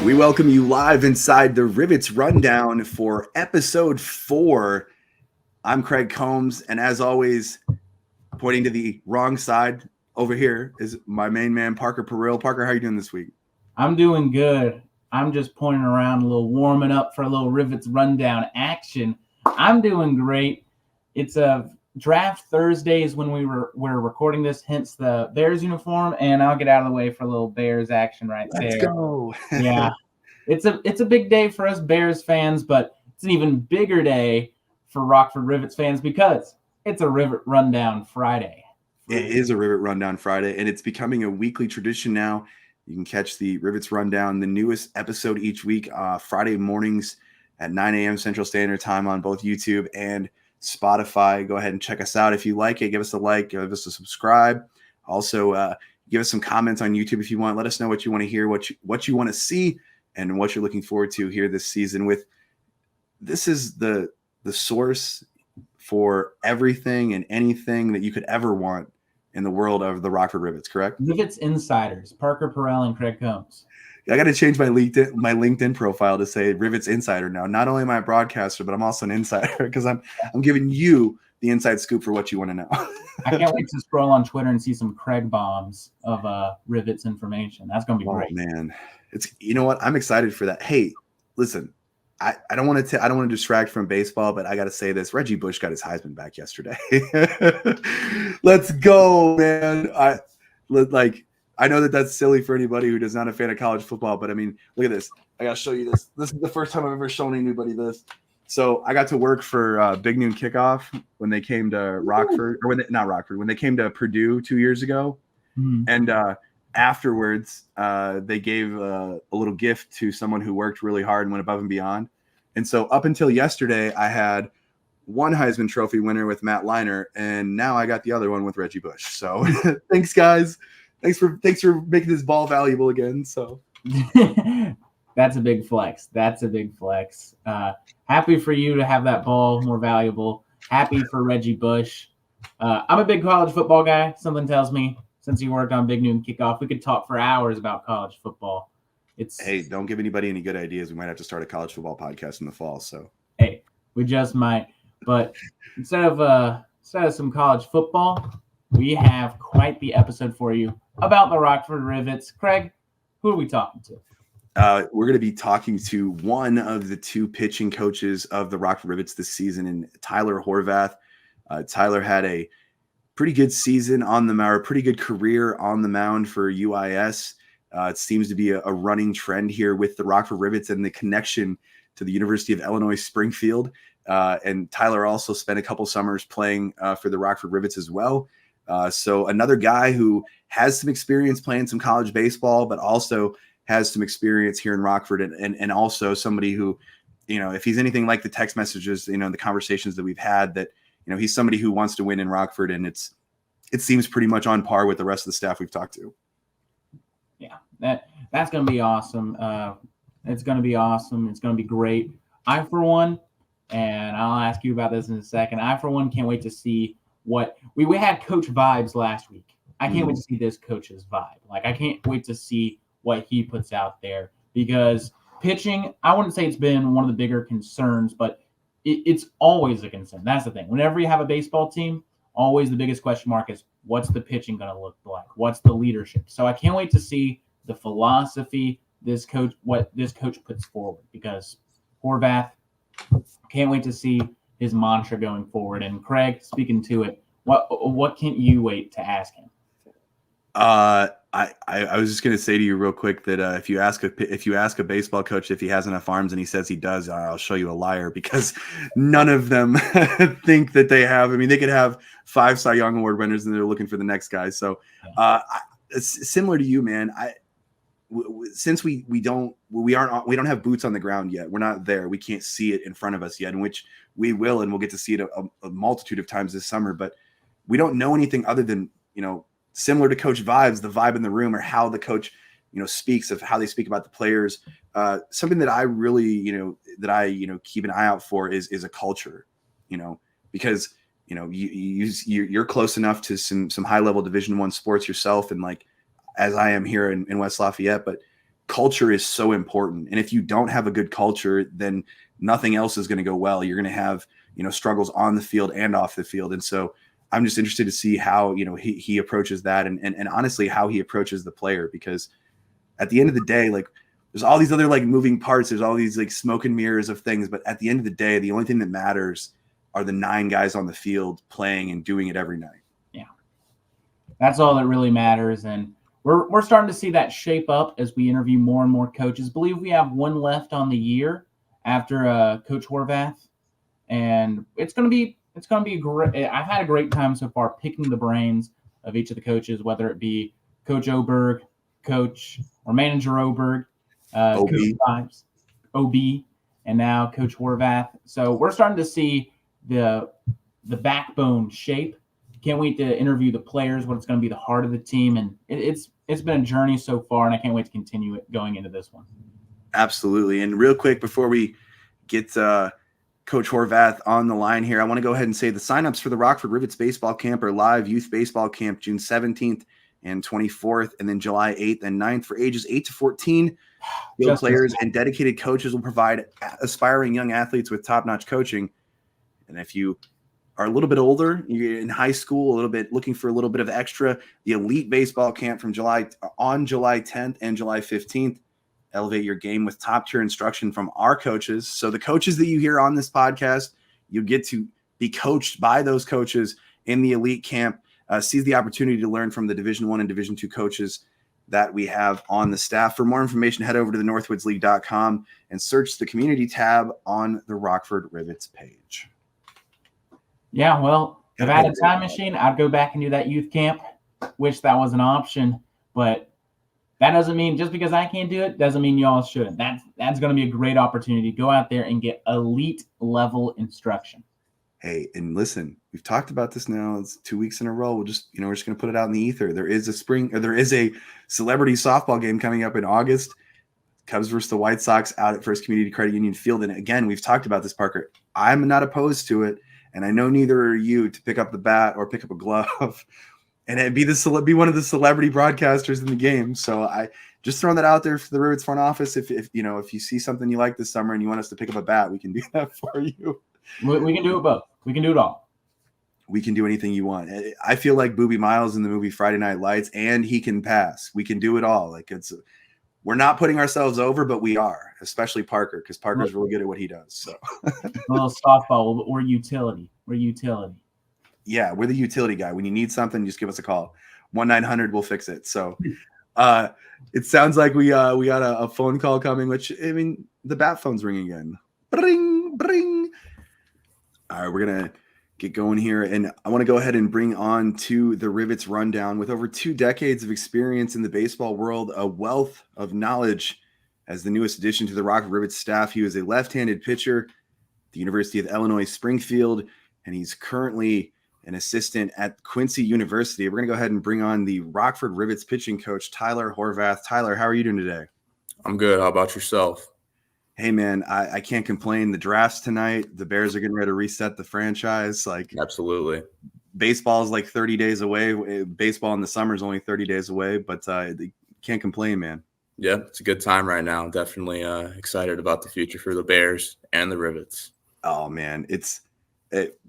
We welcome you live inside the Rivets Rundown for episode 4. I'm Craig Combs, and as always, pointing to the wrong side over here is my main man, PrimeTimePorrill. Parker, how are you doing this week? I'm doing good. I'm just pointing around a little, warming up for a little Rivets Rundown action. I'm doing great. It's a draft Thursdays when we're recording this, hence the Bears uniform, and I'll get out of the way for a little Bears action right there. Let's go. Yeah. It's a big day for us Bears fans, but it's an even bigger day for Rockford Rivets fans because it's a Rivet Rundown Friday. It is a Rivet Rundown Friday, and it's becoming a weekly tradition now. You can catch the Rivets Rundown, the newest episode each week, Friday mornings at 9 a.m. Central Standard Time on both YouTube and Spotify. Go ahead and check us out. If you like it, give us a like, give us a subscribe. Also, give us some comments on YouTube if you want. Let us know what you want to hear, what you want to see, and what you're looking forward to here this season. This is the source for everything and anything that you could ever want in the world of the Rockford Rivets, correct? Rivets Insiders, Parker Porrill and Craig Combs. I got to change my LinkedIn profile to say Rivets Insider now. Not only am I a broadcaster, but I'm also an insider because I'm giving you the inside scoop for what you want to know. I can't wait to scroll on Twitter and see some Craig bombs of Rivets information. That's going to be great. Oh man, you know what? I'm excited for that. Hey, listen, I don't want to distract from baseball, but I got to say this: Reggie Bush got his Heisman back yesterday. Let's go, man! I know that's silly for anybody who is not a fan of college football, but I mean, look at this. I got to show you this. This is the first time I've ever shown anybody this. So I got to work for Big Noon Kickoff when they came to Rockford, or when they came to Purdue 2 years ago, and afterwards they gave a little gift to someone who worked really hard and went above and beyond. And so up until yesterday, I had one Heisman Trophy winner with Matt Leinart, and now I got the other one with Reggie Bush. So thanks, guys. Thanks for making this ball valuable again. So that's a big flex. Happy for you to have that ball more valuable. Happy for Reggie Bush. I'm a big college football guy. Something tells me since you worked on Big Noon Kickoff, we could talk for hours about college football. Hey, don't give anybody any good ideas. We might have to start a college football podcast in the fall. So hey, we just might. But instead of some college football, we have quite the episode for you about the Rockford Rivets. Craig, who are we talking to? We're going to be talking to one of the two pitching coaches of the Rockford Rivets this season, and Tyler Horvath. Tyler had a pretty good season on the mound, a pretty good career on the mound for UIS. It seems to be a running trend here with the Rockford Rivets and the connection to the University of Illinois Springfield. And Tyler also spent a couple summers playing for the Rockford Rivets as well. So another guy who has some experience playing some college baseball, but also has some experience here in Rockford, and also somebody who, if he's anything like the text messages, the conversations that we've had, that, he's somebody who wants to win in Rockford, and it seems pretty much on par with the rest of the staff we've talked to. Yeah, that's going to be awesome. It's going to be awesome. It's going to be great. I, for one, and I'll ask you about this in a second, I, for one, can't wait to see what we had coach vibes last week. I can't wait to see this coach's vibe. I can't wait to see what he puts out there, because pitching, I wouldn't say it's been one of the bigger concerns, but it's always a concern. That's the thing. Whenever you have a baseball team, always the biggest question mark is, what's the pitching going to look like? What's the leadership? So I can't wait to see the philosophy what this coach puts forward, because Horvath, can't wait to see his mantra going forward. And Craig, speaking to it, what can't you wait to ask him? I was just going to say to you real quick that if you ask a baseball coach if he has enough arms and he says he does, I'll show you a liar, because none of them think that they have. I mean, they could have 5 Cy Young Award winners and they're looking for the next guy. So it's similar to you, man. Since we don't have boots on the ground yet. We're not there. We can't see it in front of us yet, in which we will, and we'll get to see it a multitude of times this summer. But we don't know anything other than, similar to coach vibes, the vibe in the room, or how the coach, speaks of how they speak about the players. Something that I really, keep an eye out for is a culture, because, you're close enough to some high level Division I sports yourself. And as I am here in West Lafayette, but culture is so important. And if you don't have a good culture, then nothing else is going to go well. You're going to have, struggles on the field and off the field. And so I'm just interested to see how, he approaches that and honestly how he approaches the player, because at the end of the day, like there's all these other like moving parts. There's all these like smoke and mirrors of things. But at the end of the day, the only thing that matters are the 9 guys on the field playing and doing it every night. Yeah, that's all that really matters. And we're starting to see that shape up as we interview more and more coaches. I believe we have one left on the year after Coach Horvath, and it's going to be great. I've had a great time so far picking the brains of each of the coaches, whether it be Coach Oberg, Coach or Manager Oberg, OB. Coach Vibes, OB, and now Coach Horvath. So we're starting to see the backbone shape. Can't wait to interview the players, what's going to be the heart of the team, and it's been a journey so far, and I can't wait to continue it going into this one. Absolutely. And real quick before we get Coach Horvath on the line here, I want to go ahead and say the signups for the Rockford Rivets Baseball Camp are live. Youth Baseball Camp June 17th and 24th, and then July 8th and 9th for ages 8 to 14. Field players and dedicated coaches will provide aspiring young athletes with top-notch coaching. And if you are a little bit older, you're in high school, a little bit looking for a little bit of extra, the Elite Baseball Camp from July 10th and July 15th. Elevate your game with top-tier instruction from our coaches. So the coaches that you hear on this podcast, you get to be coached by those coaches in the Elite Camp. Seize the opportunity to learn from the Division I and Division II coaches that we have on the staff. For more information, head over to the northwoodsleague.com and search the community tab on the Rockford Rivets page. Yeah, well, if I had a time machine, I'd go back and do that youth camp. Wish that was an option, but that doesn't mean just because I can't do it, doesn't mean y'all shouldn't. That's going to be a great opportunity to go out there and get elite level instruction. Hey, and listen, we've talked about this now. It's 2 weeks in a row. We're just going to put it out in the ether. There is a celebrity softball game coming up in August. Cubs versus the White Sox out at First Community Credit Union Field. And again, we've talked about this, Parker. I'm not opposed to it. And I know neither are you, to pick up the bat or pick up a glove and be one of the celebrity broadcasters in the game. So I just throwing that out there for the Rivets front office. If you see something you like this summer and you want us to pick up a bat, we can do that for you. We can do it both. We can do it all. We can do anything you want. I feel like Boobie Miles in the movie Friday Night Lights, and he can pass. We can do it all. Like we're not putting ourselves over, but we are, especially Parker, because Parker's really good at what he does. So a little softball or utility. We're utility. Yeah, we're the utility guy. When you need something, just give us a call. 1-900, we'll fix it. So it sounds like we got a phone call coming, which, I mean, the bat phone's ringing again. Bring, bring. All right, we're going to get going here. And I want to go ahead and bring on to the Rivets Rundown. With over 2 decades of experience in the baseball world, a wealth of knowledge as the newest addition to the Rockford Rivets staff. He was a left-handed pitcher at the University of Illinois Springfield, and he's currently an assistant at Quincy University. We're going to go ahead and bring on the Rockford Rivets pitching coach, Tyler Horvath. Tyler, how are you doing today? I'm good. How about yourself? Hey, man, I can't complain. The draft's tonight. The Bears are getting ready to reset the franchise. Absolutely. Baseball is like 30 days away. Baseball in the summer is only 30 days away, but can't complain, man. Yeah, it's a good time right now. Definitely excited about the future for the Bears and the Rivets. Oh, man,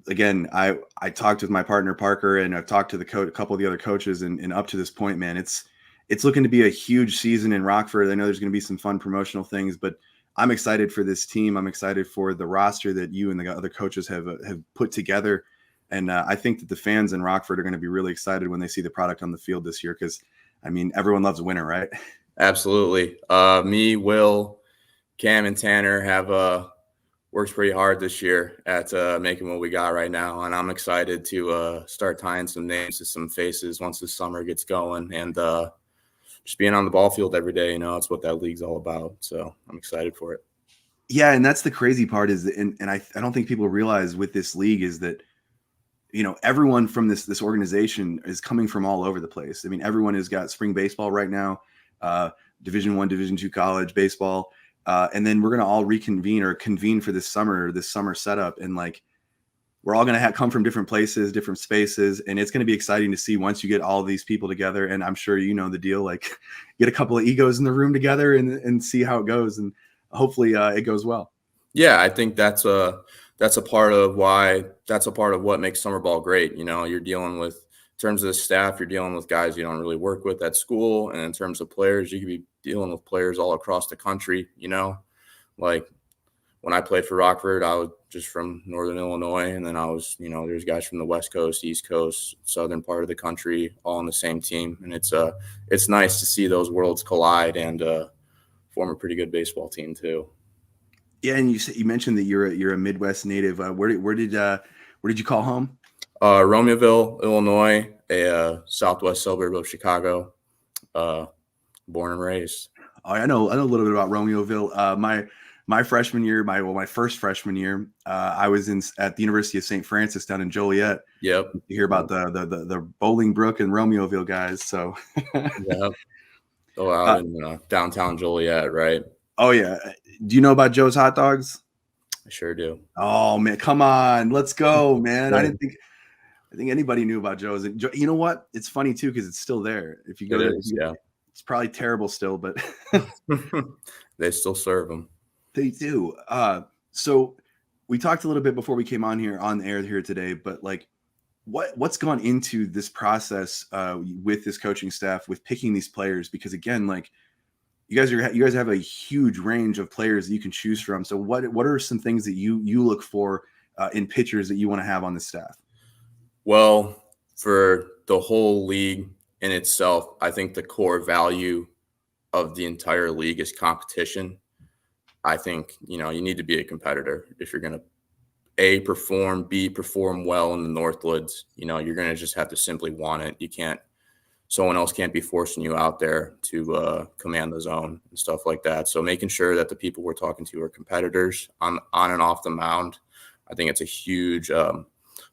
again, I talked with my partner Parker, and I've talked to a couple of the other coaches, and up to this point, man, it's looking to be a huge season in Rockford. I know there's going to be some fun promotional things, but I'm excited for this team. I'm excited for the roster that you and the other coaches have put together, and I think that the fans in Rockford are going to be really excited when they see the product on the field this year, because, I mean, everyone loves a winner, right? Absolutely. Me, Will, Cam, and Tanner have worked pretty hard this year at making what we got right now, and I'm excited to start tying some names to some faces once the summer gets going, and just being on the ball field every day. It's what that league's all about. So I'm excited for it. Yeah, and that's the crazy part is, and I don't think people realize with this league is that, everyone from this organization is coming from all over the place. I mean, everyone has got spring baseball right now, Division I, Division II college baseball. And then we're going to all convene for this summer setup. And we're all going to come from different places, different spaces, and it's going to be exciting to see once you get all of these people together. And I'm sure you know the deal, like get a couple of egos in the room together and see how it goes, and hopefully it goes well. Yeah, I think that's a part of what makes summer ball great. You know, you're dealing with, in terms of the staff, you're dealing with guys you don't really work with at school, and in terms of players, you could be dealing with players all across the country. You know, like when I played for Rockford, I was just from Northern Illinois, and then there's guys from the West Coast, East Coast, southern part of the country, all on the same team, and it's nice to see those worlds collide and form a pretty good baseball team too. Yeah, and you mentioned that you're a Midwest native. Where did you call home? Romeoville, Illinois, a southwest suburb of Chicago. Born and raised. Oh, I know a little bit about Romeoville. My freshman year, my first freshman year, I was at the University of St. Francis down in Joliet. Yep. You hear about the Bolingbrook and Romeoville guys. So yeah. Oh, out in downtown Joliet, right? Oh yeah. Do you know about Joe's Hot Dogs? I sure do. Oh man, come on, let's go, man. Right. I think anybody knew about Joe's. And you know what? It's funny too because it's still there. If you go it's probably terrible still, but they still serve them. They do. So we talked a little bit before we came on the air here today, but like what's gone into this process with this coaching staff, with picking these players? Because again, like you guys have a huge range of players that you can choose from. So what are some things that you look for in pitchers that you want to have on the staff? Well, for the whole league in itself, I think the core value of the entire league is competition. I think, you need to be a competitor if you're going to A, perform well in the Northwoods. You're going to just have to simply want it. Someone else can't be forcing you out there to command the zone and stuff like that. So making sure that the people we're talking to are competitors on and off the mound, I think it's a huge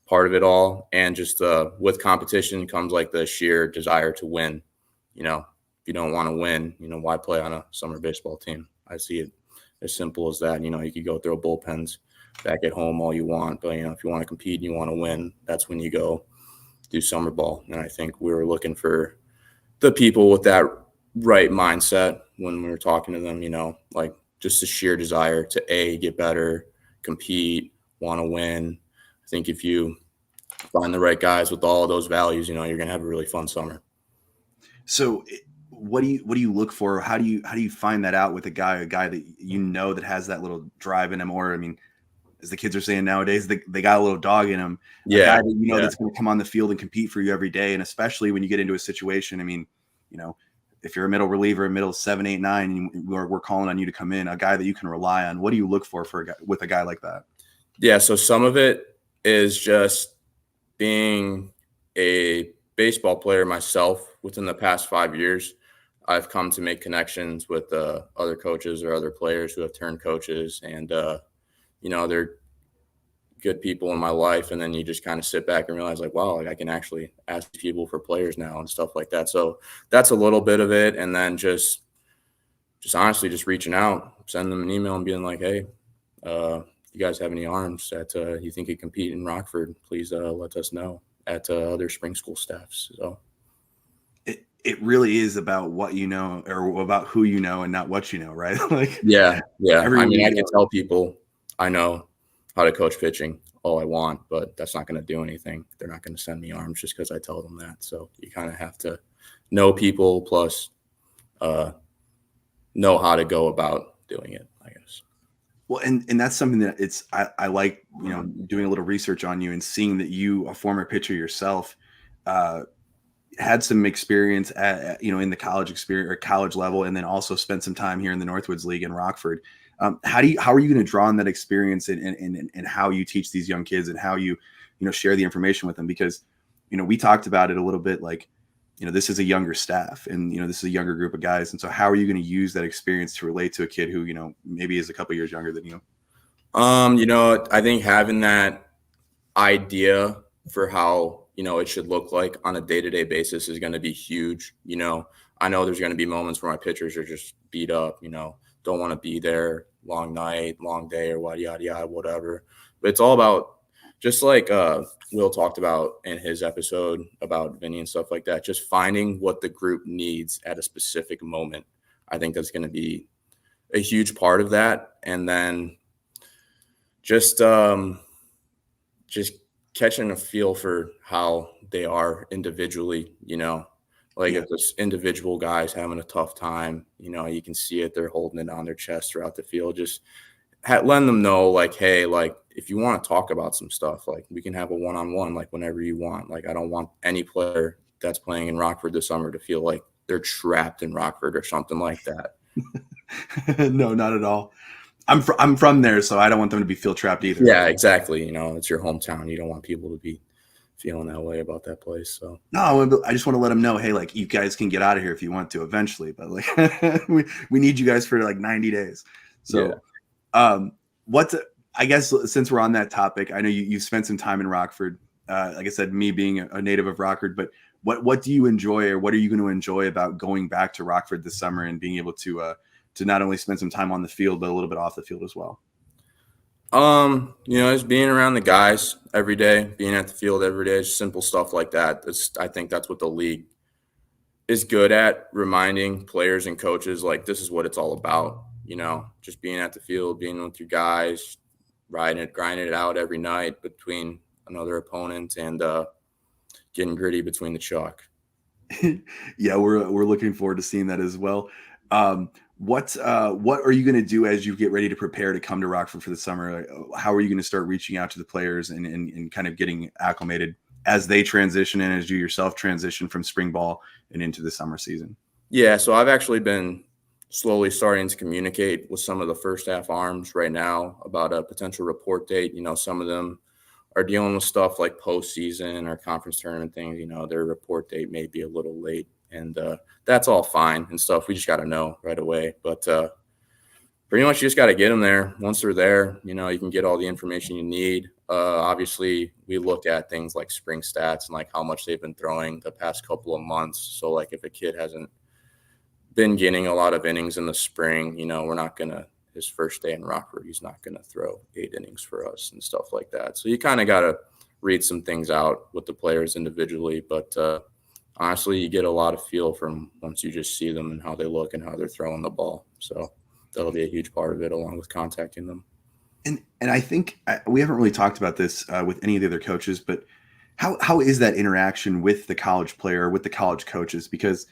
part of it all. And just with competition comes like the sheer desire to win. If you don't want to win, why play on a summer baseball team? I see it as simple as that. You could go throw bullpens back at home all you want, but if you want to compete and you want to win, that's when you go do summer ball. And I think we were looking for the people with that right mindset when we were talking to them, like just the sheer desire to A, get better, compete, want to win. I think if you find the right guys with all of those values, you're going to have a really fun summer. So what do you look for? How do you find that out with a guy that that has that little drive in him? Or, I mean, as the kids are saying nowadays, they got a little dog in them. Yeah. A guy that that's going to come on the field and compete for you every day. And especially when you get into a situation, I mean, if you're a middle reliever, middle 7, 8, 9, and we're calling on you to come in, a guy that you can rely on. What do you look for with a guy like that? Yeah. So some of it is just being a baseball player myself. Within the past 5 years, I've come to make connections with other coaches or other players who have turned coaches, and they're good people in my life. And then you just kind of sit back and realize, like, wow, like I can actually ask people for players now and stuff like that. So that's a little bit of it. And then just honestly, just reaching out, send them an email and being like, hey, you guys have any arms that you think could compete in Rockford, please let us know at other spring school staffs. So it really is about what you know, or about who you know, and not what you know, right? Like, yeah. I mean, I can tell people I know how to coach pitching all I want, but that's not going to do anything. They're not going to send me arms just because I tell them that. So you kind of have to know people, plus know how to go about doing it, I guess. Well, and that's something that I like, doing a little research on you and seeing that you, a former pitcher yourself, had some experience at in the college experience or college level, and then also spent some time here in the Northwoods League in Rockford. How are you going to draw on that experience and how you teach these young kids and how you share the information with them? Because we talked about it a little bit, like this is a younger staff, and this is a younger group of guys, and so how are you going to use that experience to relate to a kid who maybe is a couple years younger than you? I think having that idea for how it should look like on a day-to-day basis is going to be huge. I know there's going to be moments where my pitchers are just beat up, don't want to be there, long night, long day, or what, yada, yada, whatever. But it's all about just like Will talked about in his episode about Vinny and stuff like that, just finding what the group needs at a specific moment. I think that's going to be a huge part of that. And then just catching a feel for how they are individually, like if this individual guy's having a tough time, you can see it, they're holding it on their chest throughout the field. Just letting them know, like, hey, like, if you want to talk about some stuff, like, we can have a one-on-one, like, whenever you want. Like, I don't want any player that's playing in Rockford this summer to feel like they're trapped in Rockford or something like that. No, not at all. I'm from there, so I don't want them to feel trapped either. Yeah, exactly. It's your hometown. You don't want people to be feeling that way about that place. So no, I just want to let them know, hey, like, you guys can get out of here if you want to eventually, but like we need you guys for like 90 days. So I guess since we're on that topic, I know you spent some time in Rockford. Like I said, me being a native of Rockford, but what do you enjoy, or what are you going to enjoy about going back to Rockford this summer and being able to not only spend some time on the field, but a little bit off the field as well? Just being around the guys every day, being at the field every day, just simple stuff like that. I think that's what the league is good at, reminding players and coaches, like, this is what it's all about. Just being at the field, being with your guys, grinding it out every night between another opponent, and getting gritty between the chalk. Yeah, we're looking forward to seeing that as well. What are you going to do as you get ready to prepare to come to Rockford for the summer? How are you going to start reaching out to the players and kind of getting acclimated as they transition and as you yourself transition from spring ball and into the summer season? Yeah, so I've actually been slowly starting to communicate with some of the first half arms right now about a potential report date. Some of them are dealing with stuff like postseason or conference tournament things. Their report date may be a little late, and that's all fine and stuff. We just got to know right away. But pretty much you just got to get them there. Once they're there, you can get all the information you need. Obviously, we look at things like spring stats and like how much they've been throwing the past couple of months. So like if a kid hasn't been getting a lot of innings in the spring, we're not going to, his first day in Rockford, he's not going to throw 8 innings for us and stuff like that. So you kind of got to read some things out with the players individually. But honestly, you get a lot of feel from once you just see them and how they look and how they're throwing the ball. So that'll be a huge part of it, along with contacting them. And I think we haven't really talked about this with any of the other coaches, but how is that interaction with the college player, with the college coaches? Because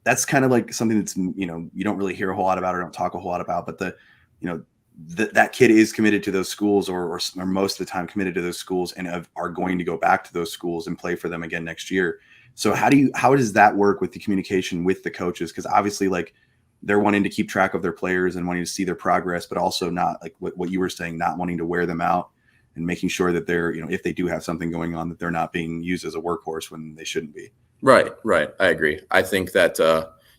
that's kind of like something that's, you don't really hear a whole lot about or don't talk a whole lot about, but that kid is committed to those schools or most of the time committed to those schools and are going to go back to those schools and play for them again next year. So how does that work with the communication with the coaches? Because obviously, like, they're wanting to keep track of their players and wanting to see their progress, but also not, like what you were saying, not wanting to wear them out and making sure that they're, if they do have something going on, that they're not being used as a workhorse when they shouldn't be. Right. I agree. I think that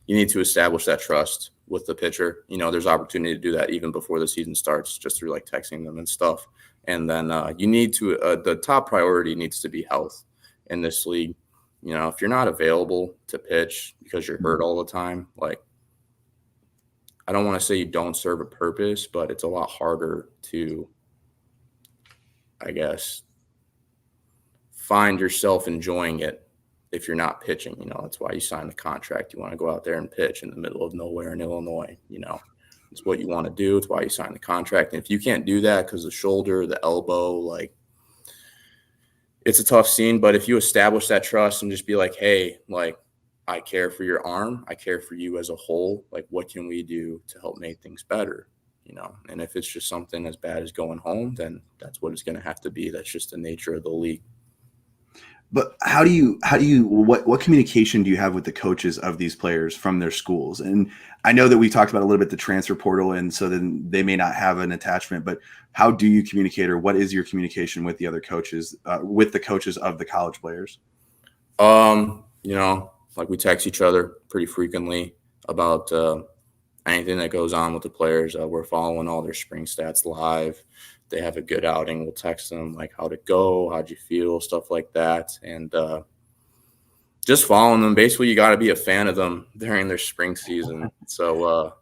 you need to establish that trust with the pitcher. There's opportunity to do that even before the season starts, just through like texting them and stuff. And then you need to the top priority needs to be health in this league. If you're not available to pitch because you're hurt all the time, like, I don't want to say you don't serve a purpose, but it's a lot harder to, I guess, find yourself enjoying it if you're not pitching. That's why you sign the contract. You want to go out there and pitch in the middle of nowhere in Illinois. It's what you want to do. It's why you sign the contract. And if you can't do that because the shoulder, the elbow, like, it's a tough scene. But if you establish that trust and just be like, hey, like, I care for your arm, I care for you as a whole, like, what can we do to help make things better? And if it's just something as bad as going home, then that's what it's going to have to be. That's just the nature of the league. But what communication do you have with the coaches of these players from their schools? And I know that we talked about a little bit the transfer portal, and so then they may not have an attachment, but how do you communicate, or what is your communication with the other coaches, with the coaches of the college players? Like, we text each other pretty frequently about anything that goes on with the players. We're following all their spring stats live. They have a good outing, we'll text them, like, how'd it go? How'd you feel? Stuff like that. And just following them. Basically, you got to be a fan of them during their spring season. So,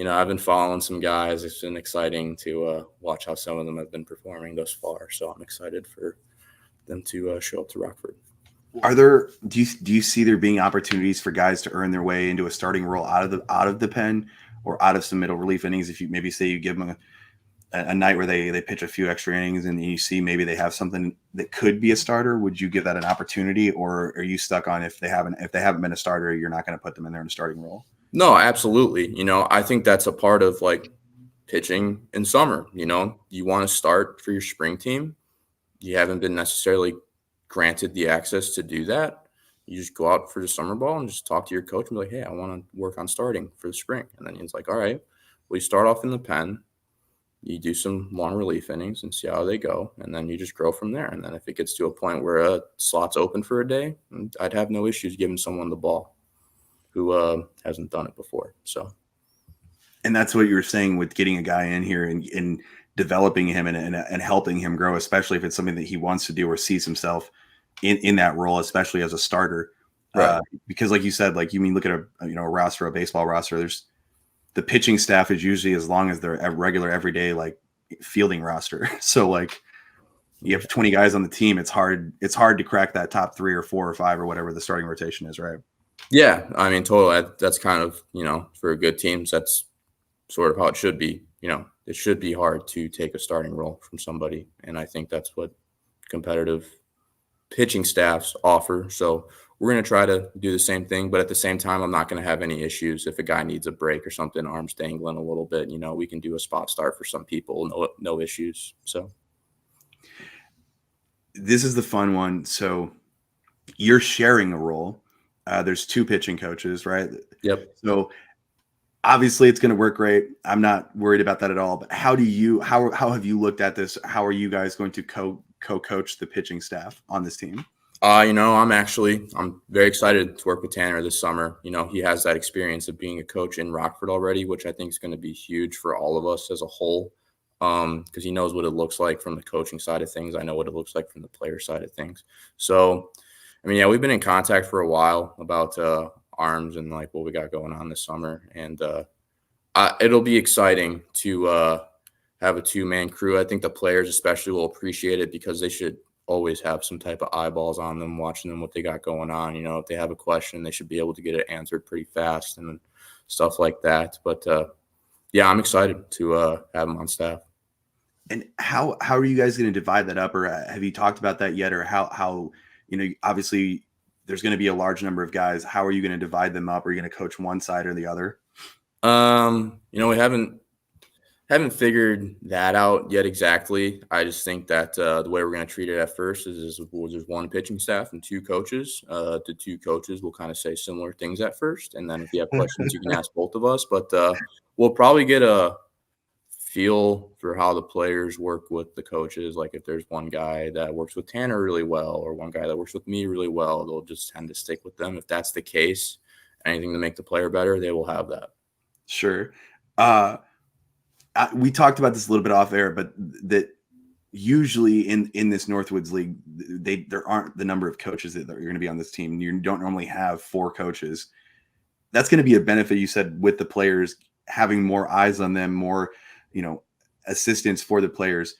I've been following some guys. It's been exciting to watch how some of them have been performing thus far. So I'm excited for them to show up to Rockford. Do you see there being opportunities for guys to earn their way into a starting role out of the pen or out of some middle relief innings? If you maybe say you give them a night where they pitch a few extra innings and you see maybe they have something that could be a starter, would you give that an opportunity, or are you stuck on if they haven't been a starter, you're not going to put them in there in a starting role? No, absolutely. I think that's a part of like pitching in summer. You want to start for your spring team. You haven't been necessarily granted the access to do that. You just go out for the summer ball and just talk to your coach and be like, hey, I want to work on starting for the spring. And then he's like, all right, well, you start off in the pen. You do some long relief innings and see how they go, and then you just grow from there. And then if it gets to a point where a slot's open for a day, I'd have no issues giving someone the ball who hasn't done it before. So, and that's what you were saying with getting a guy in here and developing him and helping him grow, especially if it's something that he wants to do or sees himself in that role, especially as a starter. Right. Because like you said, like you mean look at a roster, a baseball roster, the pitching staff is usually as long as they're a regular everyday like fielding roster. So like you have 20 guys on the team, it's hard to crack that top 3 or 4 or 5 or whatever the starting rotation is, right? Yeah, I mean, totally. That's kind of, for good teams, that's sort of how it should be. It should be hard to take a starting role from somebody. And I think that's what competitive pitching staffs offer. So we're going to try to do the same thing. But at the same time, I'm not going to have any issues if a guy needs a break or something, arms dangling a little bit. We can do a spot start for some people. No issues. So this is the fun one. So you're sharing a role. There's 2 pitching coaches, right? Yep. So obviously it's going to work great. I'm not worried about that at all. But how have you looked at this? How are you guys going to co-coach the pitching staff on this team? I'm very excited to work with Tanner this summer. He has that experience of being a coach in Rockford already, which I think is going to be huge for all of us as a whole. Because he knows what it looks like from the coaching side of things. I know what it looks like from the player side of things. So, we've been in contact for a while about arms and like what we got going on this summer. And it'll be exciting to have a 2-man crew. I think the players especially will appreciate it because they should always have some type of eyeballs on them, watching them, what they got going on. If they have a question, they should be able to get it answered pretty fast and stuff like that. But yeah, I'm excited to have them on staff. And how are you guys going to divide that up, or have you talked about that yet? Or how obviously there's going to be a large number of guys. How are you going to divide them up? Are you going to coach one side or the other? We haven't figured that out yet exactly. I just think that the way we're going to treat it at first is there's 1 pitching staff and 2 coaches. The 2 coaches will kind of say similar things at first, and then if you have questions, you can ask both of us. But we'll probably get a feel for how the players work with the coaches. Like if there's one guy that works with Tanner really well or one guy that works with me really well, they'll just tend to stick with them. If that's the case, anything to make the player better, they will have that. Sure. We talked about this a little bit off air, but that usually in this Northwoods League, there aren't the number of coaches that are going to be on this team. You don't normally have 4 coaches. That's going to be a benefit, you said, with the players having more eyes on them, more assistance for the players.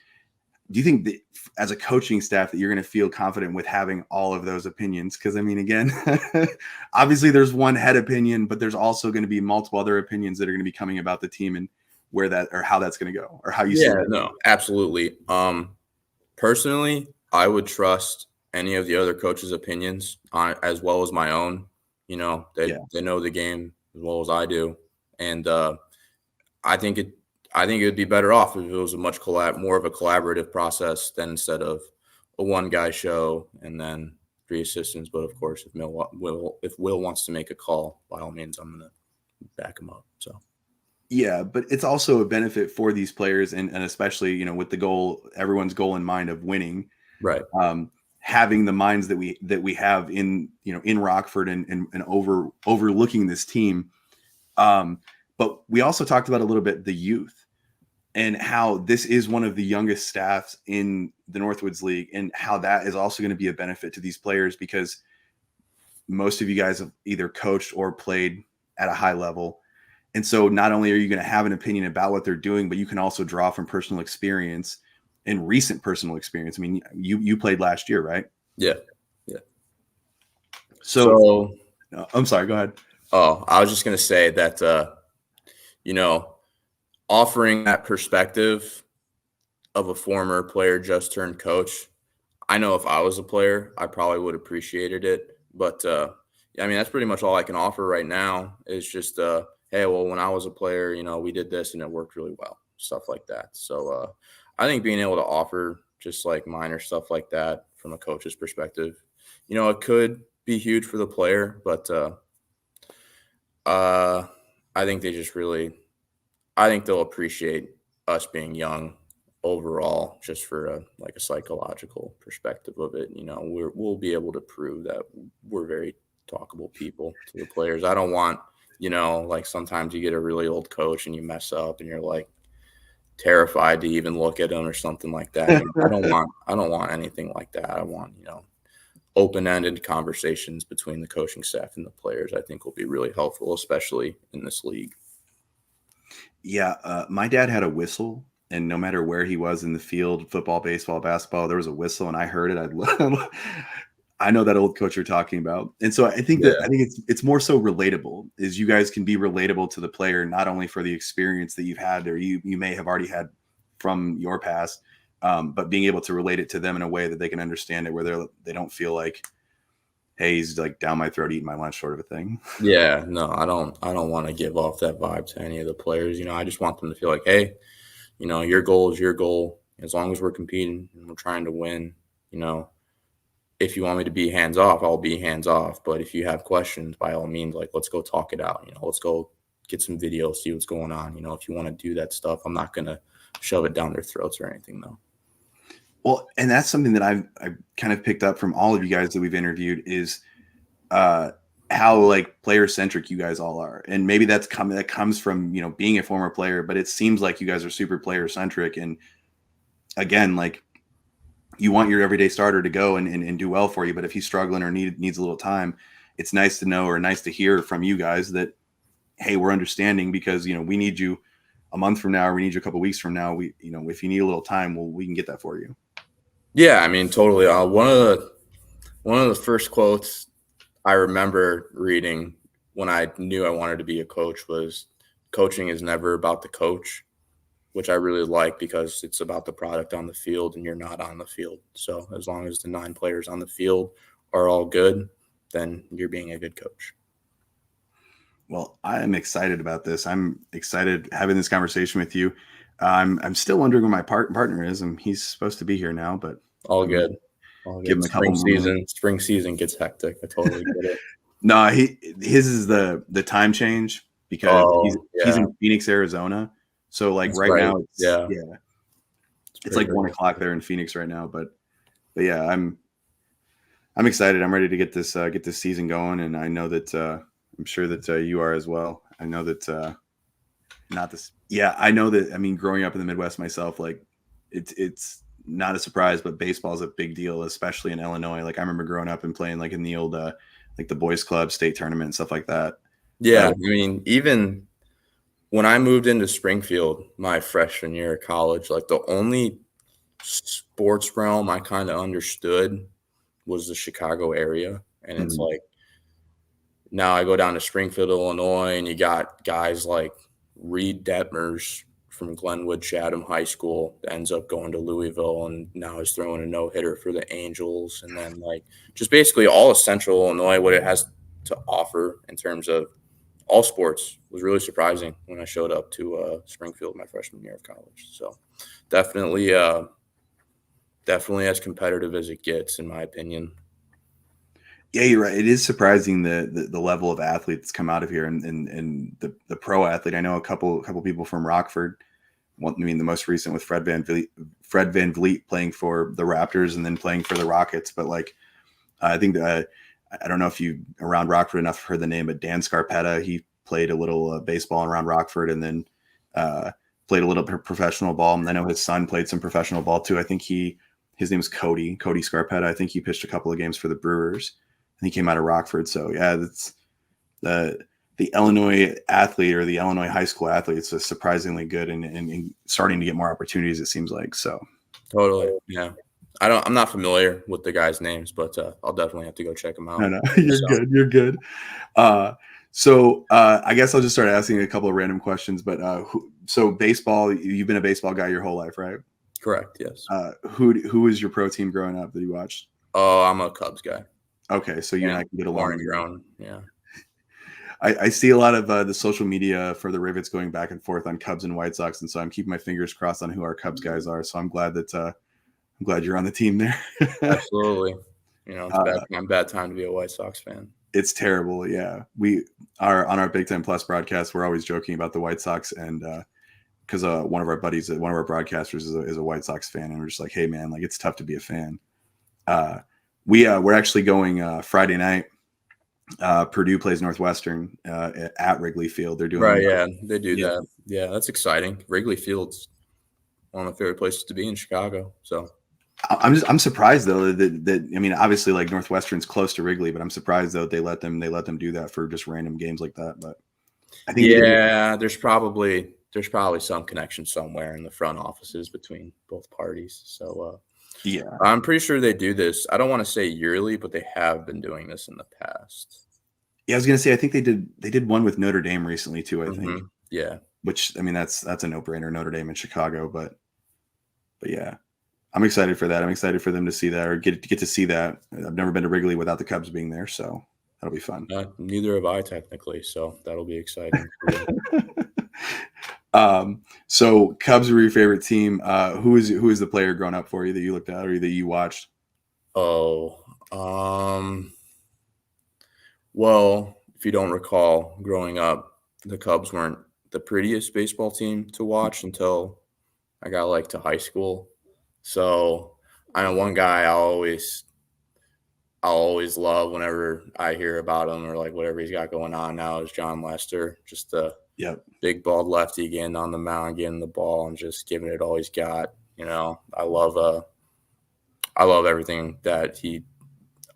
Do you think that as a coaching staff that you're going to feel confident with having all of those opinions? Because again, obviously there's one head opinion, but there's also going to be multiple other opinions that are going to be coming about the team and where that or how that's going to go or how you see it. No, absolutely. Personally, I would trust any of the other coaches' opinions as well as my own. They know the game as well as I do, and I think it would be better off if it was a much more of a collaborative process than instead of a 1-guy show and then 3 assistants. But of course, if Will wants to make a call, by all means, I'm going to back him up. So. Yeah, but it's also a benefit for these players and especially, with the goal, everyone's goal in mind of winning, right? Having the minds that we have in Rockford and overlooking this team. But we also talked about a little bit the youth and how this is one of the youngest staffs in the Northwoods League and how that is also going to be a benefit to these players because most of you guys have either coached or played at a high level. And so not only are you going to have an opinion about what they're doing, but you can also draw from personal experience and recent personal experience. I mean, you played last year, right? Yeah. Yeah. So I'm sorry, go ahead. Oh, I was just going to say that, offering that perspective of a former player just turned coach. I know if I was a player, I probably would have appreciated it. But I mean, that's pretty much all I can offer right now is just, hey, well, when I was a player, we did this and it worked really well, stuff like that. So I think being able to offer just like minor stuff like that from a coach's perspective, it could be huge for the player, but I think I think they'll appreciate us being young overall, just for a psychological perspective of it. We'll be able to prove that we're very talkable people to the players. I don't want, like sometimes you get a really old coach and you mess up and you're like terrified to even look at them or something like that. I don't want anything like that. I want, open-ended conversations between the coaching staff and the players. I think will be really helpful, especially in this league. Yeah, my dad had a whistle, and no matter where he was in the field, football, baseball, basketball, there was a whistle, and I heard it. I know that old coach you're talking about, and so I think it's more so relatable. Is you guys can be relatable to the player, not only for the experience that you've had or you may have already had from your past, but being able to relate it to them in a way that they can understand it, where they don't feel like, hey, he's like down my throat eating my lunch, sort of a thing. Yeah, no, I don't want to give off that vibe to any of the players. I just want them to feel like, hey, your goal is your goal. As long as we're competing and we're trying to win, if you want me to be hands off, I'll be hands off. But if you have questions, by all means, like, let's go talk it out. Let's go get some video, see what's going on. If you want to do that stuff, I'm not going to shove it down their throats or anything, though. Well, and that's something that I've kind of picked up from all of you guys that we've interviewed is how like player centric you guys all are. And maybe that comes from, being a former player, but it seems like you guys are super player centric. And again, like, you want your everyday starter to go and do well for you. But if he's struggling or needs a little time, it's nice to know or nice to hear from you guys that, hey, we're understanding because, we need you a month from now, or we need you a couple of weeks from now. We, if you need a little time, we can get that for you. Yeah, I mean, totally. One of the first quotes I remember reading when I knew I wanted to be a coach was, coaching is never about the coach, which I really like because it's about the product on the field and you're not on the field. So as long as the 9 players on the field are all good, then you're being a good coach. Well, I am excited about this. I'm excited having this conversation with you. I'm still wondering where my partner is. He's supposed to be here now, but all good. Give him a couple season. Spring season gets hectic. I totally get it. No, his is the time change because he's in Phoenix, Arizona. So like now, it's like 1 o'clock there in Phoenix right now. But yeah, I'm excited. I'm ready to get this season going, and I know that I'm sure that you are as well. I know that I know that. I mean, growing up in the Midwest myself, like it's not a surprise, but baseball is a big deal, especially in Illinois. Like I remember growing up and playing like in the old like the boys club state tournament and stuff like that. Yeah, I mean, even when I moved into Springfield my freshman year of college, like the only sports realm I kind of understood was the Chicago area. And it's like, now I go down to Springfield, Illinois, and you got guys like Reed Detmers from Glenwood Chatham High School that ends up going to Louisville and now is throwing a no-hitter for the Angels. And then like just basically all of Central Illinois, what it has to offer in terms of all sports was really surprising when I showed up to Springfield my freshman year of college. So definitely as competitive as it gets, in my opinion. Yeah, you're right. It is surprising the level of athletes come out of here and the pro athlete. I know a couple people from Rockford. I mean, the most recent with Fred Van Vliet playing for the Raptors and then playing for the Rockets. But like, I think I don't know if you around Rockford enough heard the name, but Dan Scarpetta, he played a little baseball around Rockford and then played a little professional ball. And I know his son played some professional ball too. I think his name is Cody Scarpetta. I think he pitched a couple of games for the Brewers and he came out of Rockford. So yeah, that's the Illinois athlete or the Illinois high school athlete is surprisingly good and starting to get more opportunities, it seems like. So Totally. Yeah. I'm not familiar with the guys' names, but I'll definitely have to go check them out. no, you're good. You're good. So I guess I'll just start asking a couple of random questions. But so baseball, you've been a baseball guy your whole life, right? Correct. Yes. Who was your pro team growing up that you watched? Oh, I'm a Cubs guy. Okay, so you and I can get along. Grown. Yeah. I see a lot of the social media for the Rivets going back and forth on Cubs and White Sox, and so I'm keeping my fingers crossed on who our Cubs guys are. So I'm glad you're on the team there. Absolutely. It's bad time to be a White Sox fan. It's terrible. Yeah, we are on our Big Time Plus broadcast. We're always joking about the White Sox, and because one of our buddies, one of our broadcasters, is a White Sox fan, and we're just like, hey man, like it's tough to be a fan. We're actually going Friday night. Purdue plays Northwestern at Wrigley Field. They're doing right. Yeah, they do that. Yeah, that's exciting. Wrigley Field's one of my favorite places to be in Chicago. So I'm surprised though that I mean, obviously like Northwestern's close to Wrigley, but I'm surprised though they let them do that for just random games like that. But I think there's probably some connection somewhere in the front offices between both parties. So yeah, I'm pretty sure they do this. I don't want to say yearly, but they have been doing this in the past. Yeah, I was gonna say I think they did one with Notre Dame recently too. I think. Yeah. Which I mean that's a no-brainer, Notre Dame in Chicago, but yeah, I'm excited for that. I'm excited for them to see that or get to see that. I've never been to Wrigley without the Cubs being there, so that'll be fun. Neither have I technically, so that'll be exciting. So Cubs were your favorite team. Who is the player growing up for you that you looked at or that you watched? Oh, well, if you don't recall, growing up, the Cubs weren't the prettiest baseball team to watch until I got to high school. So I know one guy I'll always love whenever I hear about him or whatever he's got going on now is John Lester. Just a big bald lefty getting on the mound, getting the ball and just giving it all he's got. I love everything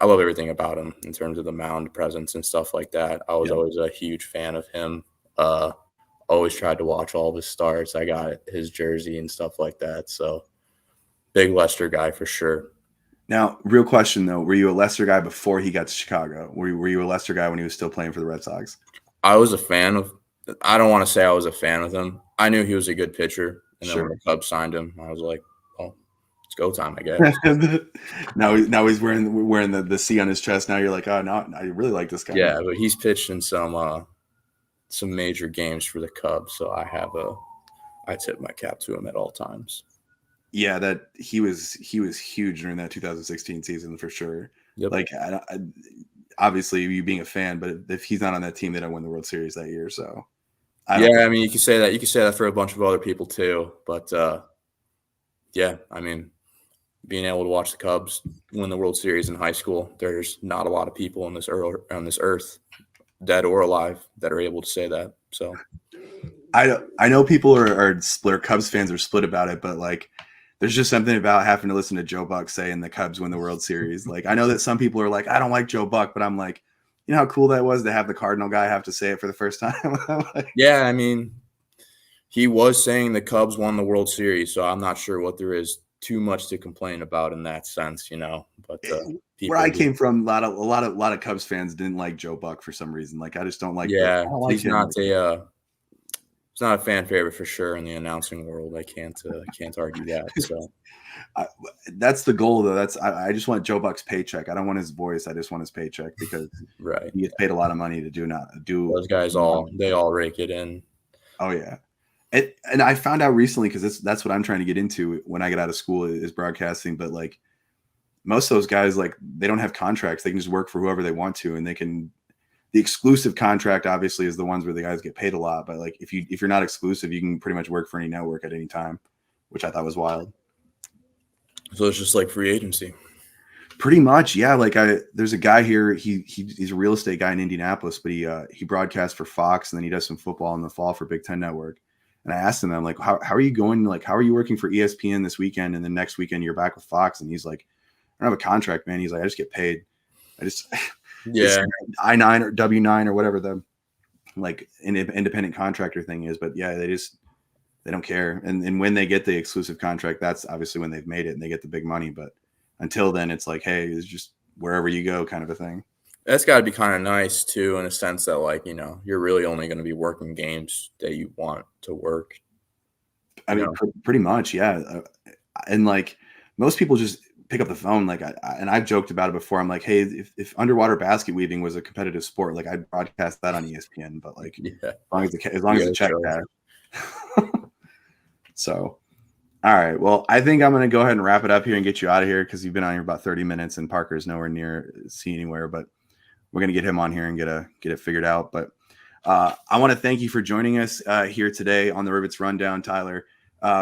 I love everything about him in terms of the mound presence and stuff like that. I was always a huge fan of him. Always tried to watch all of his starts. I got his jersey and stuff like that. So big Lester guy for sure. Now, real question though, were you a Lester guy before he got to Chicago? Were you a Lester guy when he was still playing for the Red Sox? I was a fan of – I don't want to say I was a fan of him. I knew he was a good pitcher. And then when the Cubs signed him, I was like, oh, it's go time, I guess. now he's wearing the C on his chest. Now you're like, oh, no, I really like this guy. Yeah, but he's pitched in some major games for the Cubs, so I tip my cap to him at all times. Yeah, that he was huge during that 2016 season for sure. Yep. Obviously you being a fan, but if he's not on that team, they don't win the World Series that year. So I mean, you could say that. You could say that for a bunch of other people too. But yeah, I mean, being able to watch the Cubs win the World Series in high school, there's not a lot of people on this earth, dead or alive, that are able to say that. So I know people are split. Cubs fans are split about it, but there's just something about having to listen to Joe Buck saying the Cubs win the World Series. I know that some people are like, I don't like Joe Buck, but I'm like, you know how cool that was to have the Cardinal guy have to say it for the first time? Yeah, I mean, he was saying the Cubs won the World Series, so I'm not sure what there is too much to complain about in that sense, But where I came from, a lot of Cubs fans didn't like Joe Buck for some reason. I just don't like. Yeah, he's not It's not a fan favorite for sure in the announcing world. I can't argue that. So that's the goal, though. I just want Joe Buck's paycheck. I don't want his voice. I just want his paycheck because he gets paid a lot of money to do. Those guys all rake it in. Oh yeah, and I found out recently because that's what I'm trying to get into when I get out of school is broadcasting. But most of those guys they don't have contracts. They can just work for whoever they want to, and they can. The exclusive contract obviously is the ones where the guys get paid a lot, but if you're not exclusive, you can pretty much work for any network at any time, which I thought was wild. So it's just like free agency. Pretty much, yeah. There's a guy here. He's a real estate guy in Indianapolis, but he broadcasts for Fox and then he does some football in the fall for Big Ten Network. And I asked him, I'm like, how are you going? How are you working for ESPN this weekend and then next weekend you're back with Fox? And he's like, I don't have a contract, man. He's like, I just get paid. I just. Yeah, I-9 or W-9 or whatever the like an independent contractor thing is. But yeah, they don't care. And when they get the exclusive contract, that's obviously when they've made it and they get the big money. But until then, it's like, hey, it's just wherever you go kind of a thing. That's got to be kind of nice too, in a sense that, like, you know, you're really only going to be working games that you want to work. I mean, pretty much, yeah. And like most people just pick up the phone. Like, and I've joked about it before. I'm like, hey, if underwater basket weaving was a competitive sport, like I'd broadcast that on ESPN. But like, as long as the check cash. So, all right. Well, I think I'm going to go ahead and wrap it up here and get you out of here because you've been on here about 30 minutes and Parker's nowhere near see anywhere. But we're going to get him on here and get it figured out. But I want to thank you for joining us here today on the Rivets Rundown, Tyler.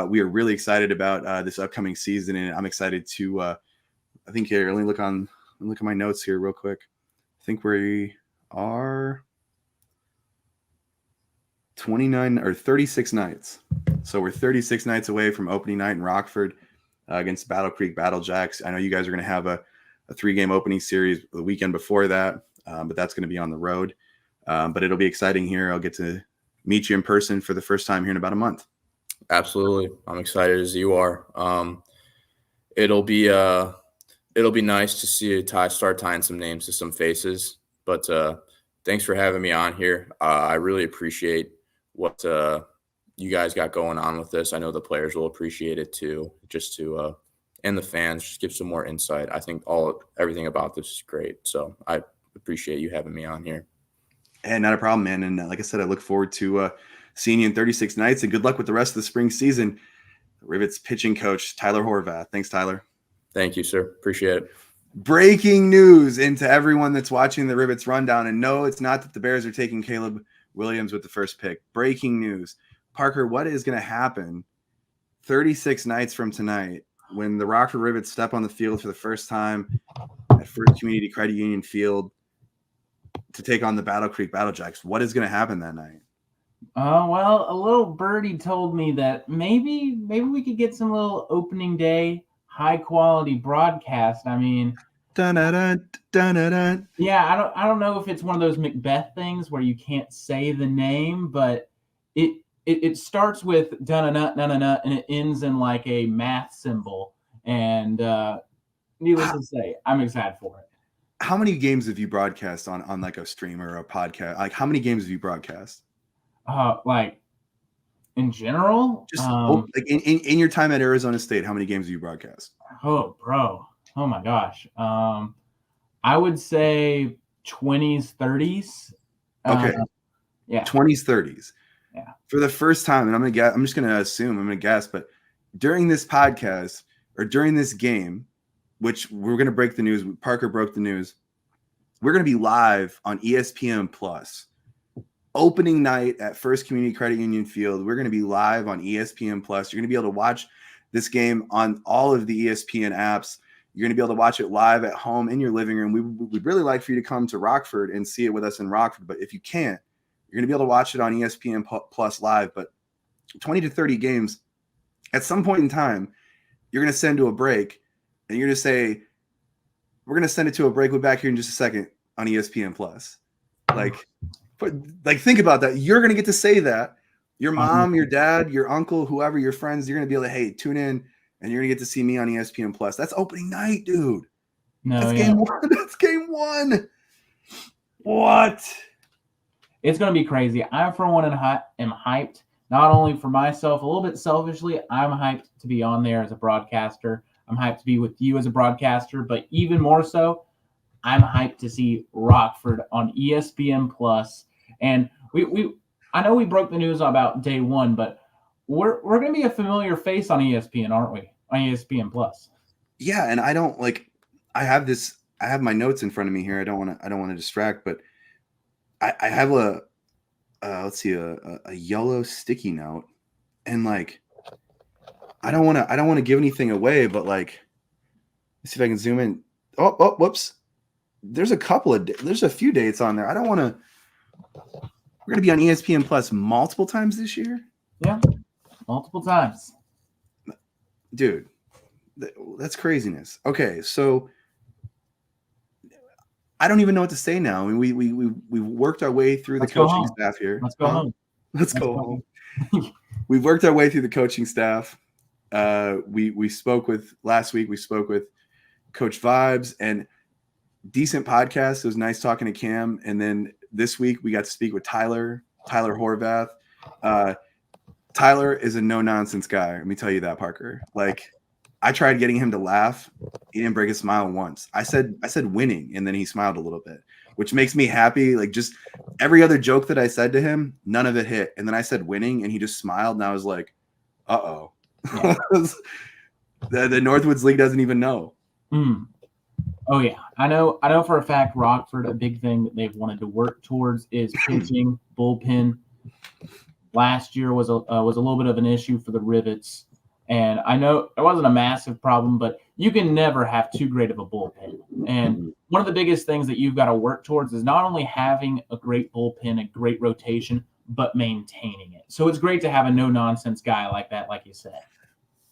We are really excited about this upcoming season, and I'm excited to. I think here, let me look at my notes here real quick. I think we are 29 or 36 nights. So we're 36 nights away from opening night in Rockford against Battle Creek Battlejacks. I know you guys are going to have a 3-game opening series the weekend before that, but that's going to be on the road. But it'll be exciting here. I'll get to meet you in person for the first time here in about a month. Absolutely. I'm excited as you are. It'll be nice to see you start tying some names to some faces. But thanks for having me on here. I really appreciate what you guys got going on with this. I know the players will appreciate it too, just to and the fans just give some more insight. I think everything about this is great. So I appreciate you having me on here. And not a problem, man. And like I said, I look forward to seeing you in 36 nights, and good luck with the rest of the spring season. Rivets pitching coach, Tyler Horvath. Thanks, Tyler. Thank you, sir. Appreciate it. Breaking news into everyone that's watching the Rivets Rundown. And no, it's not that the Bears are taking Caleb Williams with the first pick. Breaking news. Parker, what is going to happen 36 nights from tonight when the Rockford Rivets step on the field for the first time at First Community Credit Union Field to take on the Battle Creek Battlejacks? What is going to happen that night? Well, a little birdie told me that maybe we could get some little opening day high quality broadcast. I mean, dun-dun-dun, dun-dun-dun. Yeah, I don't know if it's one of those Macbeth things where you can't say the name, but it starts with dun-dun-dun, and it ends in like a math symbol. And needless to say, I'm excited for it. How many games have you broadcast on like a stream or a podcast? Like, how many games have you broadcast? Like in general, just like in your time at Arizona State, how many games have you broadcast? Oh, bro. Oh my gosh. I would say 20s, 30s. Okay. Yeah. 20s, 30s. Yeah. For the first time, and I'm just gonna assume, I'm gonna guess, but during this podcast or during this game, which we're gonna break the news, Parker broke the news, we're gonna be live on ESPN Plus. Opening night at First Community Credit Union Field. We're going to be live on ESPN Plus. You're going to be able to watch this game on all of the ESPN apps. You're going to be able to watch it live at home in your living room. We'd really like for you to come to Rockford and see it with us in Rockford. But if you can't, you're going to be able to watch it on ESPN Plus live. But 20 to 30 games, at some point in time, you're going to send to a break, and you're going to say, we're going to send it to a break. We'll be back here in just a second on ESPN Plus. Like, think about that. You're going to get to say that. Your mom, your dad, your uncle, whoever, your friends, you're going to be able to, hey, tune in, and you're going to get to see me on ESPN Plus. That's opening night, dude. That's game one. That's game one. What? It's going to be crazy. I, for one, am hyped, not only for myself, a little bit selfishly, I'm hyped to be on there as a broadcaster. I'm hyped to be with you as a broadcaster, but even more so, I'm hyped to see Rockford on ESPN Plus. And I know we broke the news about day one, but we're going to be a familiar face on ESPN, aren't we? On ESPN Plus. Yeah, and I don't I have my notes in front of me here. I don't want to distract, but I have a yellow sticky note, and like I don't want to give anything away, but like let's see if I can zoom in. Oh, whoops. There's a few dates on there. I don't want to. We're going to be on ESPN Plus multiple times this year. Yeah, multiple times. Dude, that's craziness. Okay, so I don't even know what to say now. I mean, we worked our way through the coaching staff here. Let's go home. Let's go home. We've worked our way through the coaching staff. We spoke with last week. We spoke with Coach Vibes and decent podcast. It was nice talking to Cam. And then this week we got to speak with Tyler Horvath. Tyler is a no nonsense guy. Let me tell you that, Parker. Like, I tried getting him to laugh. He didn't break a smile once. I said winning, and then he smiled a little bit, which makes me happy. Like, just every other joke that I said to him, none of it hit. And then I said winning, and he just smiled, and I was like, uh-oh. Yeah. the Northwoods League doesn't even know. Oh yeah, I know for a fact Rockford, a big thing that they've wanted to work towards is pitching, bullpen. Last year was a little bit of an issue for the Rivets, and I know it wasn't a massive problem, but you can never have too great of a bullpen. And one of the biggest things that you've got to work towards is not only having a great bullpen, a great rotation, but maintaining it. So it's great to have a no-nonsense guy like that, like you said.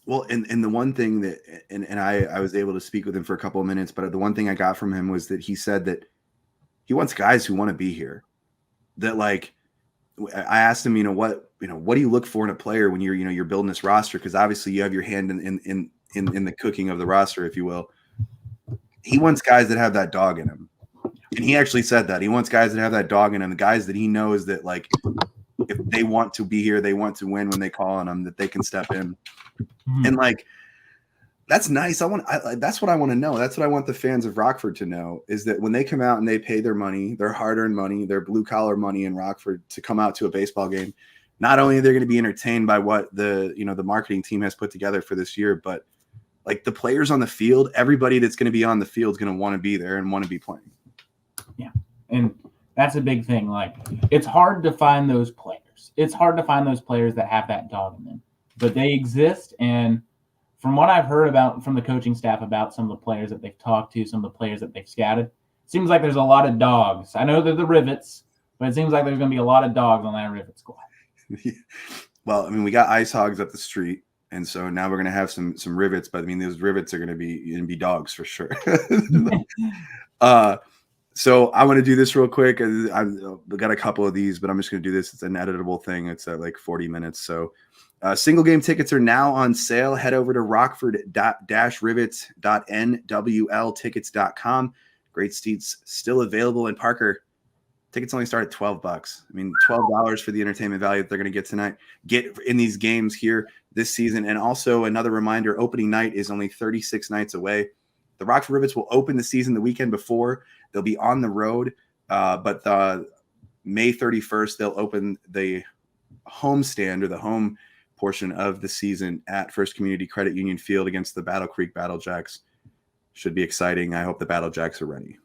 Well, and the one thing that, and I was able to speak with him for a couple of minutes, but the one thing I got from him was that he said that he wants guys who want to be here. That, like, I asked him, what do you look for in a player when you're building this roster? Because obviously you have your hand in the cooking of the roster, if you will. He wants guys that have that dog in him, and he actually said that he wants guys that have that dog in them, the guys that he knows that, like, if they want to be here, they want to win when they call on them, that they can step in. And, like, that's nice. That's what I want to know. That's what I want the fans of Rockford to know, is that when they come out and they pay their money, their hard-earned money, their blue-collar money in Rockford to come out to a baseball game, not only are they going to be entertained by what the marketing team has put together for this year, but, like, the players on the field, everybody that's going to be on the field is going to want to be there and want to be playing. Yeah, and that's a big thing. Like, it's hard to find those players. It's hard to find those players that have that dog in them, but they exist. And from what I've heard from the coaching staff about some of the players that they've talked to, some of the players that they've scouted, it seems like there's a lot of dogs. I know they're the Rivets, but it seems like there's going to be a lot of dogs on that Rivet squad. Well, I mean, we got ice hogs up the street, and so now we're going to have some Rivets, but I mean, those Rivets are going to be dogs for sure. So I want to do this real quick. I've got a couple of these, but I'm just going to do this. It's an editable thing. It's at like 40 minutes. So single game tickets are now on sale. Head over to rockford-rivets.nwltickets.com. Great seats still available. And Parker, tickets only start at $12. I mean, $12 for the entertainment value that they're going to get tonight. Get in these games here this season. And also another reminder, opening night is only 36 nights away. The Rockford Rivets will open the season the weekend before. They'll be on the road, but May 31st, they'll open the homestand or the home portion of the season at First Community Credit Union Field against the Battle Creek Battlejacks. Should be exciting. I hope the Battlejacks are ready.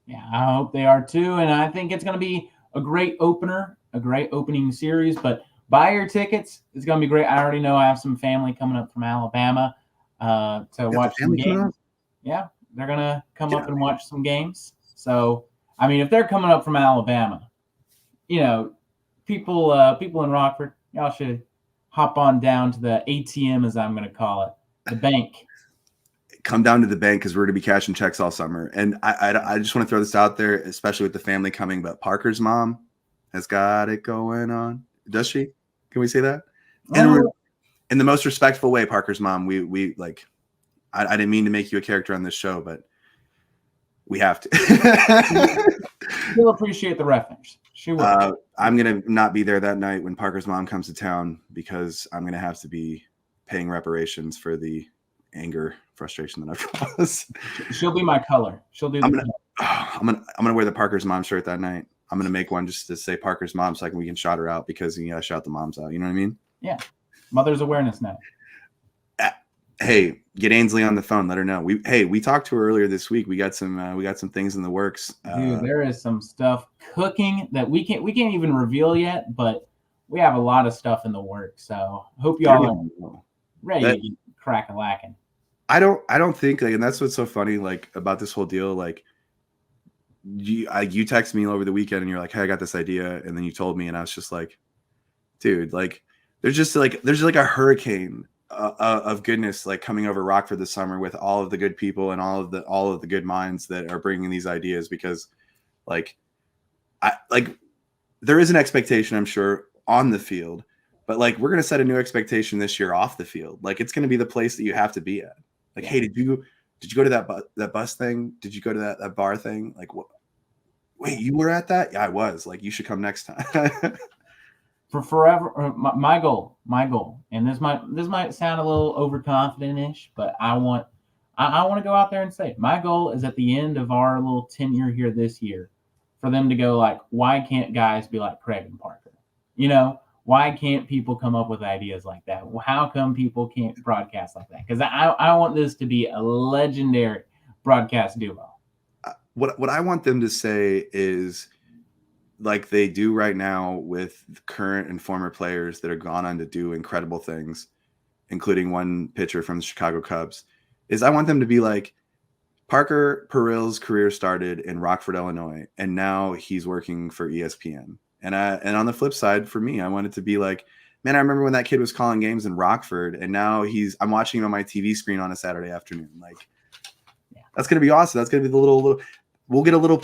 Yeah, I hope they are too. And I think it's going to be a great opener, a great opening series. But buy your tickets. It's going to be great. I already know I have some family coming up from Alabama to watch some games. Yeah, they're going to come up and watch some games. So, I mean, if they're coming up from Alabama, people in Rockford, y'all should hop on down to the ATM, as I'm going to call it, the bank. Come down to the bank because we're going to be cashing checks all summer. And I just want to throw this out there, especially with the family coming. But Parker's mom has got it going on. Does she? Can we say that? And we're in the most respectful way. Parker's mom. We like. I didn't mean to make you a character on this show, but we have to. She'll appreciate the reference. She will. I'm going to not be there that night when Parker's mom comes to town because I'm going to have to be paying reparations for the anger, frustration that I've caused. She'll be my color. She'll do. I'm gonna wear the Parker's mom shirt that night. I'm gonna make one just to say Parker's mom, so we can shout her out because you gotta shout the moms out. You know what I mean? Yeah. Mother's Awareness Night. Hey, get Ainsley on the phone. Let her know. We talked to her earlier this week. We got some things in the works. Dude, there is some stuff cooking that we can't even reveal yet, but we have a lot of stuff in the works. So hope y'all are ready to crack a lacking. I don't think and that's what's so funny about this whole deal. You text me over the weekend and you're like, hey, I got this idea, and then you told me, and I was just like, dude, there's a hurricane of goodness like coming over Rockford this summer with all of the good people and all of the good minds that are bringing these ideas, because like there is an expectation, I'm sure, on the field, but like we're going to set a new expectation this year off the field. Like it's going to be the place that you have to be at. Like, hey, did you go to that bus thing? Did you go to that bar thing? Like, what? Wait, you were at that? Yeah, I was. Like, you should come next time. For forever, my goal, and this might sound a little overconfident-ish, but I want to go out there and say it. My goal is at the end of our little tenure here this year, for them to go like, why can't guys be like Craig and Parker? You know, why can't people come up with ideas like that? How come people can't broadcast like that? Because I want this to be a legendary broadcast duo. What I want them to say is, like they do right now with current and former players that have gone on to do incredible things, including one pitcher from the Chicago Cubs, is I want them to be like, Parker Porrill's career started in Rockford, Illinois, and now he's working for ESPN. And on the flip side, for me, I want it to be like, man, I remember when that kid was calling games in Rockford, and now I'm watching him on my TV screen on a Saturday afternoon. Like, that's gonna be awesome. That's gonna be the little. We'll get a little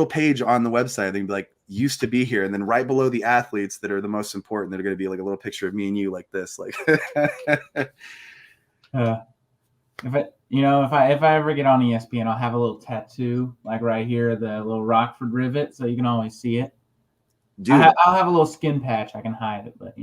page on the website. They can be like, used to be here, and then right below the athletes that are the most important, that are going to be like a little picture of me and you, like this. Like, if I ever get on ESPN, I'll have a little tattoo like right here, the little Rockford rivet, so you can always see it. Dude, I'll have a little skin patch. I can hide it, but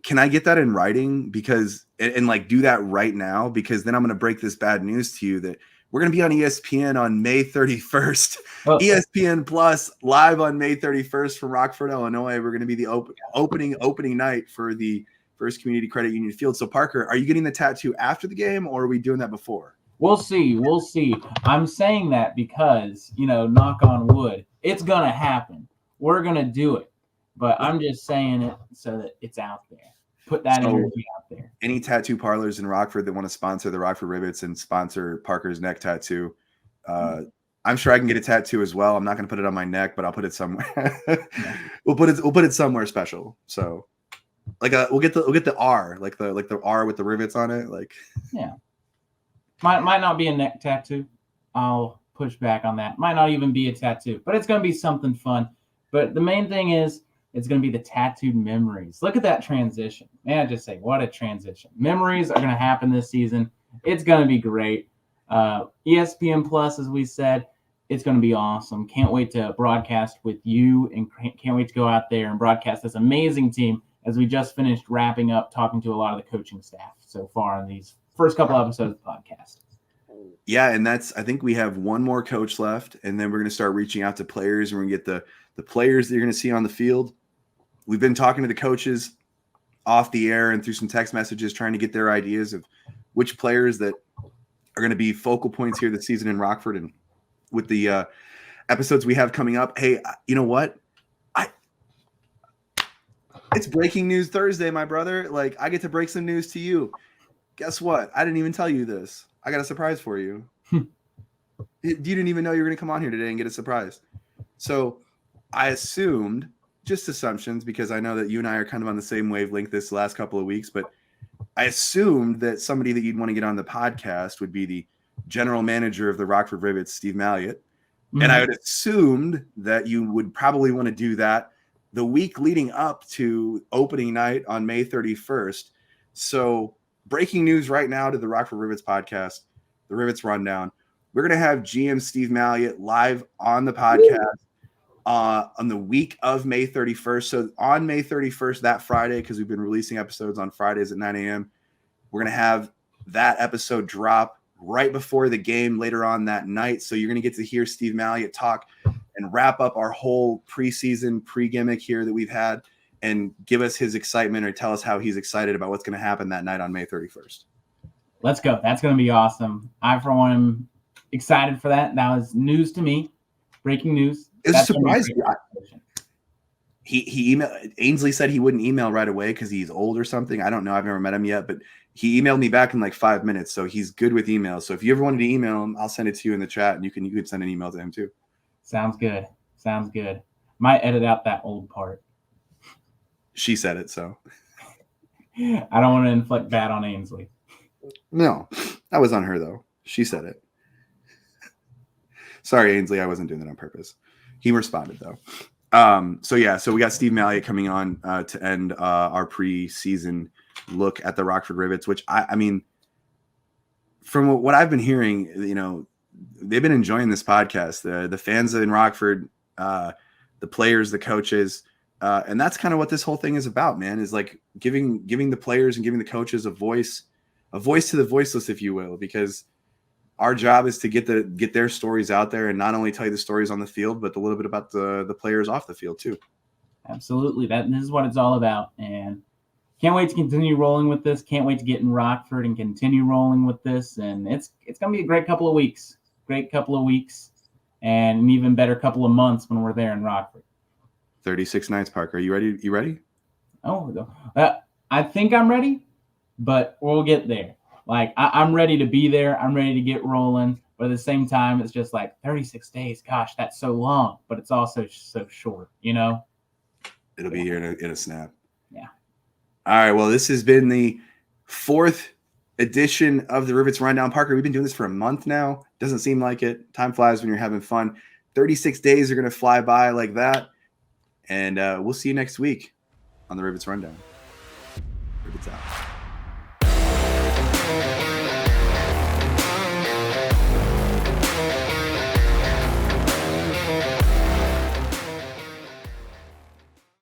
Can I get that in writing? Because and like do that right now, because then I'm going to break this bad news to you that we're going to be on ESPN on May 31st. Oh. ESPN Plus live on May 31st from Rockford, Illinois. We're going to be the opening night for the First Community Credit Union Field. So, Parker, are you getting the tattoo after the game, or are we doing that before? We'll see. I'm saying that because, knock on wood, it's going to happen. We're going to do it. But I'm just saying it so that it's out there. Put that energy out there. Any tattoo parlors in Rockford that want to sponsor the Rockford Rivets and sponsor Parker's neck tattoo, I'm sure I can get a tattoo as well. I'm not going to put it on my neck, but I'll put it somewhere. We'll put it somewhere special. So, like we'll get the R, like the R with the rivets on it. Like, yeah, might not be a neck tattoo. I'll push back on that. Might not even be a tattoo, but it's going to be something fun. But the main thing is, it's going to be the tattooed memories. Look at that transition. Man, I just say, what a transition. Memories are going to happen this season. It's going to be great. ESPN Plus, as we said, it's going to be awesome. Can't wait to broadcast with you, and can't wait to go out there and broadcast this amazing team, as we just finished wrapping up talking to a lot of the coaching staff so far in these first couple episodes of the podcast. Yeah, and I think we have one more coach left, and then we're going to start reaching out to players, and we're going to get the players that you're going to see on the field. We've been talking to the coaches off the air and through some text messages, trying to get their ideas of which players that are going to be focal points here this season in Rockford. And with the episodes we have coming up, hey, you know what? It's breaking news Thursday, my brother. Like, I get to break some news to you. Guess what? I didn't even tell you this. I got a surprise for you. You didn't even know you were going to come on here today and get a surprise. So I assumed, just assumptions, because I know that you and I are kind of on the same wavelength this last couple of weeks, but I assumed that somebody that you'd want to get on the podcast would be the general manager of the Rockford Rivets, Steve Malliott. Mm-hmm. And I would assumed that you would probably want to do that the week leading up to opening night on May 31st. So breaking news right now to the Rockford Rivets podcast, the Rivets Rundown. We're going to have GM Steve Malliott live on the podcast on the week of May 31st. So on May 31st, that Friday, because we've been releasing episodes on Fridays at 9 a.m., we're going to have that episode drop right before the game later on that night. So you're going to get to hear Steve Malliott talk and wrap up our whole preseason pre-gimmick here that we've had, and give us his excitement, or tell us how he's excited about what's going to happen that night on May 31st. Let's go. That's going to be awesome. I, for one, am excited for that. That was news to me. Breaking news. It's a surprise. He emailed. Ainsley said he wouldn't email right away because he's old or something. I don't know. I've never met him yet, but he emailed me back in like 5 minutes. So he's good with emails. So if you ever wanted to email him, I'll send it to you in the chat, and you could send an email to him too. Sounds good. Might edit out that old part. She said it, so. I don't want to inflict bad on Ainsley. No, that was on her though. She said it. Sorry, Ainsley, I wasn't doing that on purpose. He responded though. So we got Steve Malliot coming on to end our preseason look at the Rockford Rivets, which I mean, from what I've been hearing, they've been enjoying this podcast. The fans in Rockford, the players, the coaches, and that's kind of what this whole thing is about, man. Is like giving the players and giving the coaches a voice to the voiceless, if you will, because our job is to get their stories out there and not only tell you the stories on the field, but a little bit about the players off the field too. Absolutely. This is what it's all about. And can't wait to continue rolling with this. Can't wait to get in Rockford and continue rolling with this. And it's going to be a great couple of weeks. And an even better couple of months when we're there in Rockford. 36 nights, Parker. You ready? You ready? Oh, I think I'm ready, but we'll get there. Like, I'm ready to be there. I'm ready to get rolling. But at the same time, it's just like 36 days. Gosh, that's so long. But it's also so short, It'll be here in a snap. Yeah. All right. Well, this has been the 4th edition of the Rivets Rundown. Parker, we've been doing this for a month now. Doesn't seem like it. Time flies when you're having fun. 36 days are going to fly by like that. And we'll see you next week on the Rivets Rundown. Rivets out.